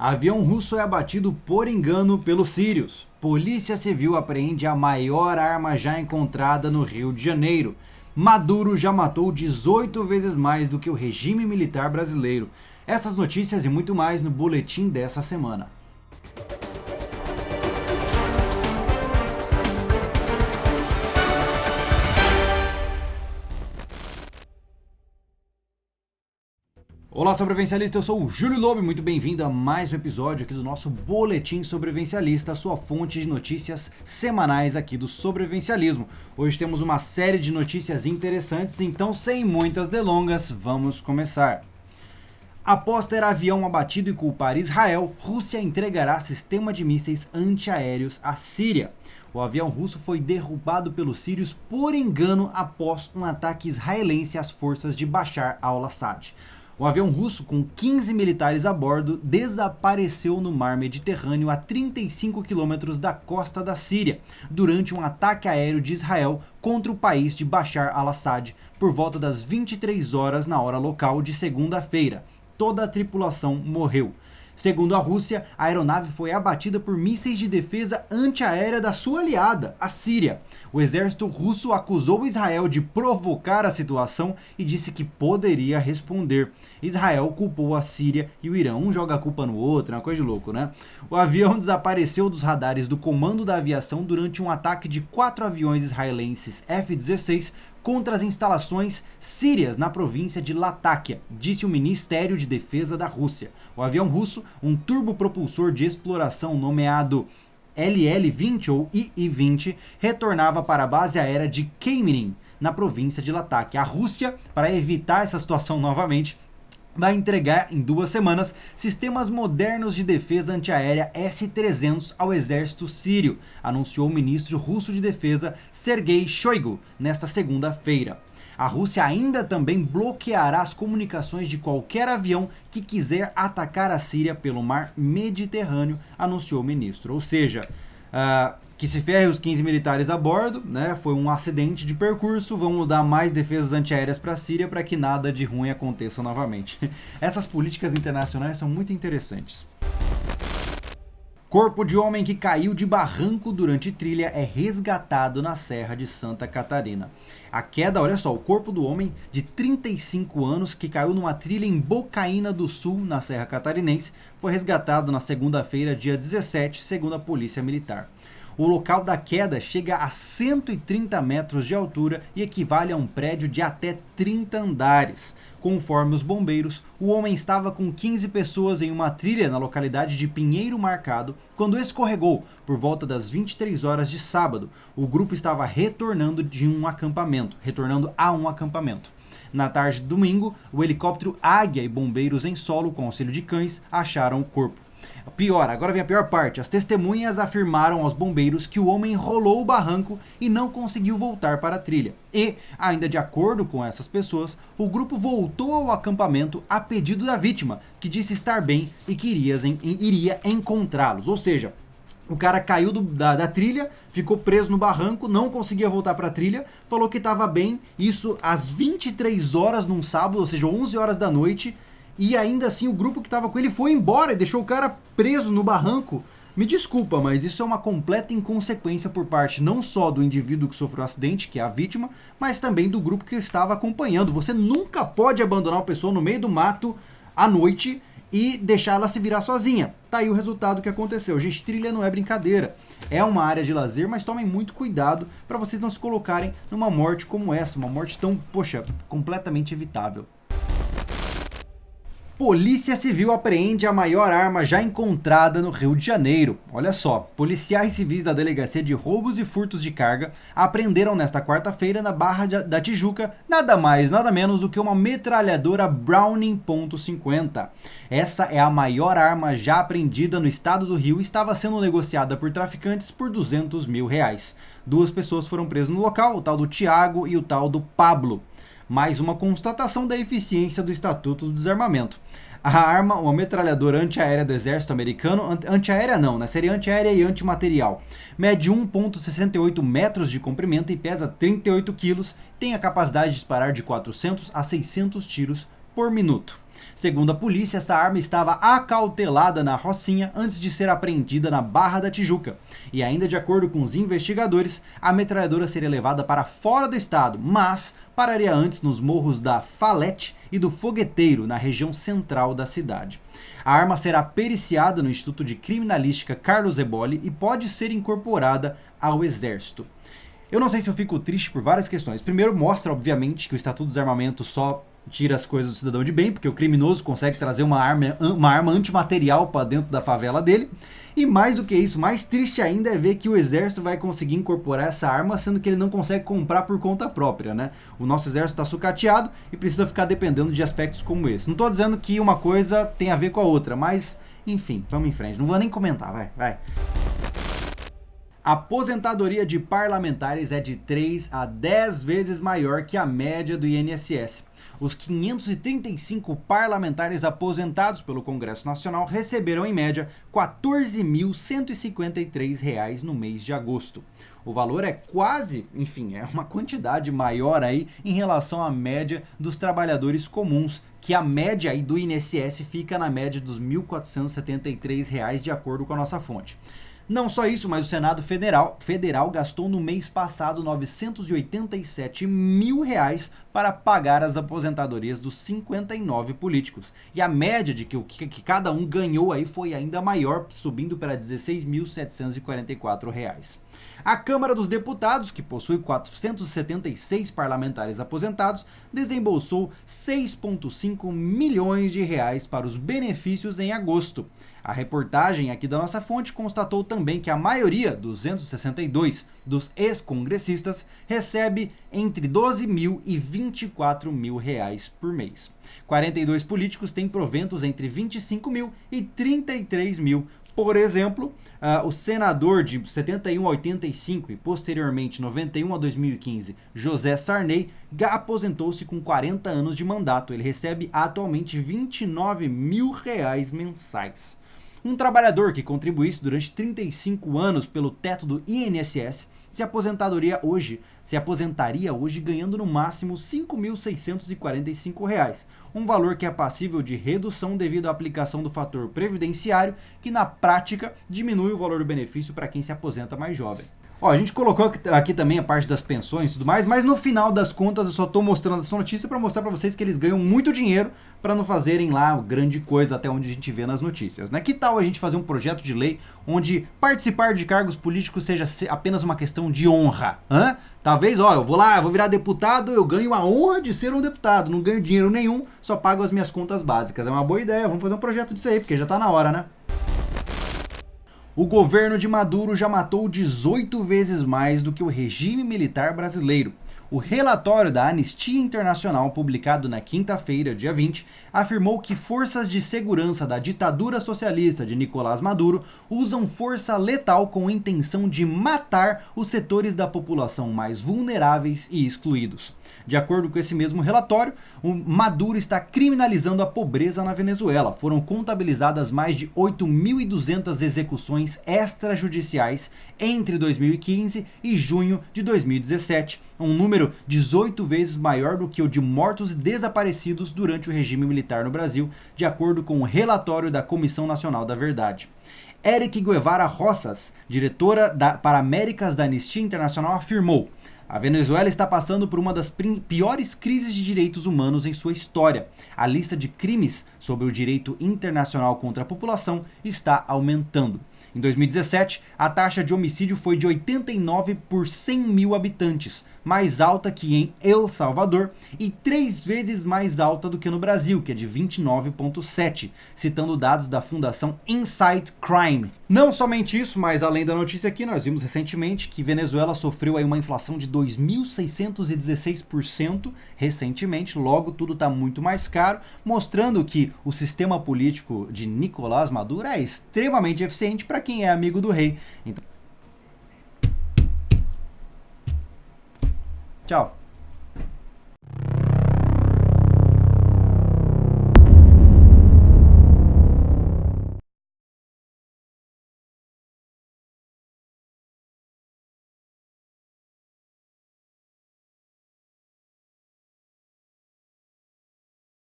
Avião russo é abatido por engano pelos sírios. Polícia Civil apreende a maior arma já encontrada no Rio de Janeiro. Maduro já matou 18 vezes mais do que o regime militar brasileiro. Essas notícias e muito mais no boletim dessa semana. Olá, sobrevivencialista, eu sou o Júlio Lobo e muito bem-vindo a mais um episódio aqui do nosso Boletim Sobrevivencialista, sua fonte de notícias semanais aqui do sobrevivencialismo. Hoje temos uma série de notícias interessantes, então sem muitas delongas, vamos começar. Após ter avião abatido e culpar Israel, Rússia entregará sistema de mísseis antiaéreos à Síria. O avião russo foi derrubado pelos sírios por engano após um ataque israelense às forças de Bashar al-Assad. O avião russo, com 15 militares a bordo, desapareceu no mar Mediterrâneo a 35 quilômetros da costa da Síria, durante um ataque aéreo de Israel contra o país de Bashar al-Assad, por volta das 23 horas na hora local de segunda-feira. Toda a tripulação morreu. Segundo a Rússia, a aeronave foi abatida por mísseis de defesa antiaérea da sua aliada, a Síria. O exército russo acusou Israel de provocar a situação e disse que poderia responder. Israel culpou a Síria e o Irã. Um joga a culpa no outro, é uma coisa de louco, né? O avião desapareceu dos radares do Comando da Aviação durante um ataque de 4 aviões israelenses F-16 contra as instalações sírias na província de Latáquia, disse o Ministério de Defesa da Rússia. O avião russo, um turbopropulsor de exploração nomeado LL-20 ou II-20, retornava para a base aérea de Kemirin, na província de Latáquia. A Rússia, para evitar essa situação novamente, vai entregar em 2 semanas sistemas modernos de defesa antiaérea S-300 ao exército sírio, anunciou o ministro russo de defesa Sergei Shoigu nesta segunda-feira. A Rússia ainda também bloqueará as comunicações de qualquer avião que quiser atacar a Síria pelo mar Mediterrâneo, anunciou o ministro. Ou seja, que se ferre os 15 militares a bordo, né? Foi um acidente de percurso, vamos dar mais defesas antiaéreas para a Síria para que nada de ruim aconteça novamente. Essas políticas internacionais são muito interessantes. Corpo de homem que caiu de barranco durante trilha é resgatado na Serra de Santa Catarina. A queda, olha só, o corpo do homem de 35 anos que caiu numa trilha em Bocaina do Sul, na Serra Catarinense, foi resgatado na segunda-feira, dia 17, segundo a Polícia Militar. O local da queda chega a 130 metros de altura e equivale a um prédio de até 30 andares. Conforme os bombeiros, o homem estava com 15 pessoas em uma trilha na localidade de Pinheiro Marcado quando escorregou por volta das 23 horas de sábado. O grupo estava retornando a um acampamento. Na tarde de domingo, o helicóptero Águia e bombeiros em solo com auxílio de cães acharam o corpo. Pior, agora vem a pior parte. As testemunhas afirmaram aos bombeiros que o homem rolou o barranco e não conseguiu voltar para a trilha. E, ainda de acordo com essas pessoas, o grupo voltou ao acampamento a pedido da vítima, que disse estar bem e que iria encontrá-los. Ou seja, o cara caiu da trilha, ficou preso no barranco, não conseguia voltar para a trilha, falou que estava bem, isso às 23 horas num sábado, ou seja, 11 horas da noite, e ainda assim o grupo que estava com ele foi embora e deixou o cara preso no barranco. Me desculpa, mas isso é uma completa inconsequência por parte não só do indivíduo que sofreu o acidente, que é a vítima, mas também do grupo que estava acompanhando. Você nunca pode abandonar uma pessoa no meio do mato à noite e deixar ela se virar sozinha. Tá aí o resultado que aconteceu. Gente, trilha não é brincadeira. É uma área de lazer, mas tomem muito cuidado para vocês não se colocarem numa morte como essa, uma morte tão, completamente evitável. Polícia Civil apreende a maior arma já encontrada no Rio de Janeiro. Olha só, policiais civis da Delegacia de Roubos e Furtos de Carga apreenderam nesta quarta-feira na Barra da Tijuca nada mais, nada menos do que uma metralhadora Browning .50. Essa é a maior arma já apreendida no estado do Rio e estava sendo negociada por traficantes por R$200 mil. 2 pessoas foram presas no local, o tal do Thiago e o tal do Pablo. Mais uma constatação da eficiência do Estatuto do Desarmamento. A arma, uma metralhadora antiaérea do exército americano, antiaérea não, né? Seria antiaérea e antimaterial. Mede 1,68 metros de comprimento e pesa 38 quilos, tem a capacidade de disparar de 400 a 600 tiros por minuto. Segundo a polícia, essa arma estava acautelada na Rocinha antes de ser apreendida na Barra da Tijuca. E ainda de acordo com os investigadores, a metralhadora seria levada para fora do estado, mas pararia antes nos morros da Falete e do Fogueteiro, na região central da cidade. A arma será periciada no Instituto de Criminalística Carlos Eboli e pode ser incorporada ao Exército. Eu não sei se eu fico triste por várias questões. Primeiro, mostra, obviamente, que o Estatuto do Desarmamento só tira as coisas do cidadão de bem, porque o criminoso consegue trazer uma arma antimaterial para dentro da favela dele. E mais do que isso, mais triste ainda é ver que o exército vai conseguir incorporar essa arma, sendo que ele não consegue comprar por conta própria, né? O nosso exército está sucateado e precisa ficar dependendo de aspectos como esse. Não estou dizendo que uma coisa tem a ver com a outra, mas, enfim, vamos em frente. Não vou nem comentar, vai. A aposentadoria de parlamentares é de 3 a 10 vezes maior que a média do INSS. Os 535 parlamentares aposentados pelo Congresso Nacional receberam, em média, R$ 14.153 no mês de agosto. O valor é quase, enfim, é uma quantidade maior aí em relação à média dos trabalhadores comuns, que a média aí do INSS fica na média dos R$ 1.473, de acordo com a nossa fonte. Não só isso, mas o Senado Federal gastou no mês passado R$ 987 mil para pagar as aposentadorias dos 59 políticos. E a média de que cada um ganhou aí foi ainda maior, subindo para R$ 16.744. A Câmara dos Deputados, que possui 476 parlamentares aposentados, desembolsou 6,5 milhões de reais para os benefícios em agosto. A reportagem aqui da nossa fonte constatou também que a maioria, 262, dos ex-congressistas recebe entre 12 mil e 24 mil reais por mês. 42 políticos têm proventos entre 25 mil e 33 mil. Por exemplo, o senador de 71 a 85 e posteriormente 91 a 2015, José Sarney, aposentou-se com 40 anos de mandato. Ele recebe atualmente 29 mil reais mensais. Um trabalhador que contribuísse durante 35 anos pelo teto do INSS se aposentaria hoje ganhando no máximo R$ 5.645, um valor que é passível de redução devido à aplicação do fator previdenciário, que na prática diminui o valor do benefício para quem se aposenta mais jovem. Ó, a gente colocou aqui também a parte das pensões e tudo mais, mas no final das contas eu só estou mostrando essa notícia para mostrar para vocês que eles ganham muito dinheiro para não fazerem lá grande coisa até onde a gente vê nas notícias, né? Que tal a gente fazer um projeto de lei onde participar de cargos políticos seja apenas uma questão de honra? Talvez, eu vou virar deputado, eu ganho a honra de ser um deputado, não ganho dinheiro nenhum, só pago as minhas contas básicas. É uma boa ideia, vamos fazer um projeto disso aí, porque já tá na hora, né? O governo de Maduro já matou 18 vezes mais do que o regime militar brasileiro. O relatório da Anistia Internacional, publicado na quinta-feira, dia 20, afirmou que forças de segurança da ditadura socialista de Nicolás Maduro usam força letal com a intenção de matar os setores da população mais vulneráveis e excluídos. De acordo com esse mesmo relatório, o Maduro está criminalizando a pobreza na Venezuela. Foram contabilizadas mais de 8.200 execuções extrajudiciais entre 2015 e junho de 2017, um número 18 vezes maior do que o de mortos e desaparecidos durante o regime militar no Brasil, de acordo com o relatório da Comissão Nacional da Verdade. Eric Guevara Roças, diretora para Américas da Anistia Internacional, afirmou: a Venezuela está passando por uma das piores crises de direitos humanos em sua história. A lista de crimes sobre o direito internacional contra a população está aumentando. Em 2017, a taxa de homicídio foi de 89 por 100 mil habitantes, mais alta que em El Salvador e 3 vezes mais alta do que no Brasil, que é de 29,7, citando dados da Fundação Insight Crime. Não somente isso, mas além da notícia aqui, nós vimos recentemente que Venezuela sofreu aí uma inflação de 2.616% recentemente, logo tudo está muito mais caro, mostrando que o sistema político de Nicolás Maduro é extremamente eficiente para quem é amigo do rei. Então, tchau.